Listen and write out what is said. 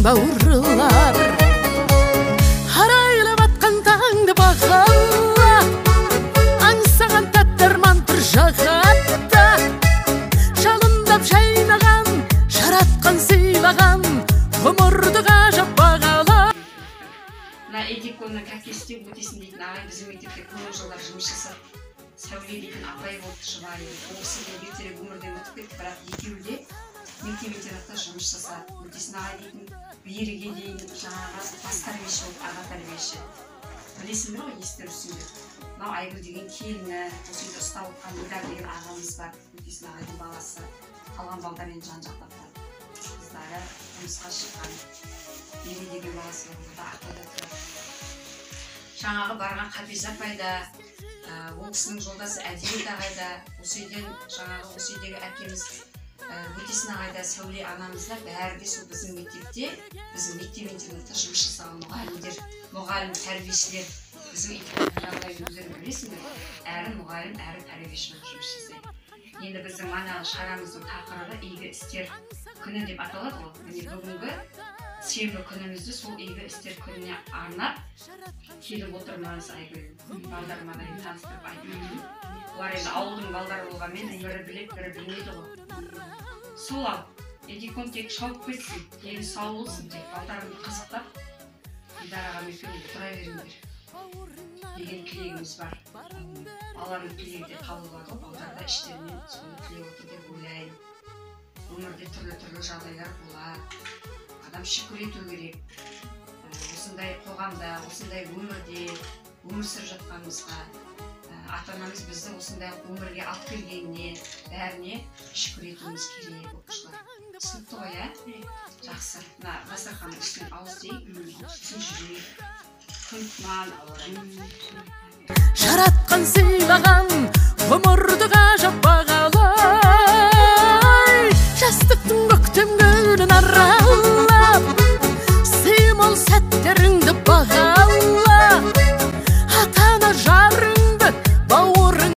Bauırlar harayla batkan tağındı bakalla Ansağın tattırman bir jağatta Şalındap şaynagan, şaratkan sıylagan Ömürді ғажап бағала Этиконның кәкесте өтесін дейтін ағай біздің мектепте көп жылдар жұмыс жасады. Сәуле дейтін апай болды жұбайы. Ол кісіден ертерек өмірден өтіп кетті, бірақ екеуі де мектеп-интернатта жұмыс жасады. Өтесін ағай дейтін беріге дейін жаңағы бас тәрбиеші болды, аға тәрбиеші. Білесіңдер ғой, естір үстіңдер. Мынау Айгүл деген келіні, осы үйде ұстап отқан Идар деген ағамыз бар. Өтесін ағайдың баласы. Қалған балдармен жан-жақтап тұрады. Қыздары жұмысқа шыққан. Бері деген баласы бар, burada ақтауда тұрады. Жаңағы барған Қабиза апайда, ол кісінің жолдасы Әдебиет ағайда, осы үйден жаңағы осы үйдегі әкеміз Өтесін ағайда, Сәуле анамызда бәрі де сол біздің мектепте, біздің мектеп-интернатта жұмыс жасаған мұғалімдер, мұғалім тәрбиешілер, біздің жағдайын өздері білесіңдер, әрі мұғалім, әрі тәрбиеші жұмыс жасайды. Енді біздің манағы шарамыздың тақырыбы игі істер күні деп аталады ғой. Міне бүгінгі сенбі күнімізді сол игі істер күніне арнап келіп отырмыз. Айгүл балдарымадан таныстырып айтып. Олар енді ауылдың балдары болғанмен бірі біліп, бірі білмейді ғой. Сол ал, Эдикон тек шауып кетсін, дені сау болсын, тек балдарымды қызықтап, Идараға екеуінде тұра беріңдер деген тілегіміз бар. Балалардың тілегі де қабылдады ғой, балдарда іштерінен соны тілеп отыр деп ойлаймын. Өмірде түрлі жағдайлар болады. Адам шүкір ету керек. Осындай қоғамда, осындай өмірде өмір сүріп жатқанымызға, ата-анамыз бізді осындай өмірге алып келгеніне, бәріне шүкір етуіміз керек оқушылар. Түсінікті ғой, ә? Жақсы. Мына дастарханның үстіне ауыз тиіп, үстін жүрейік. Күн тұман, ауа райы. Жаратқан сыйлаған ғұмырды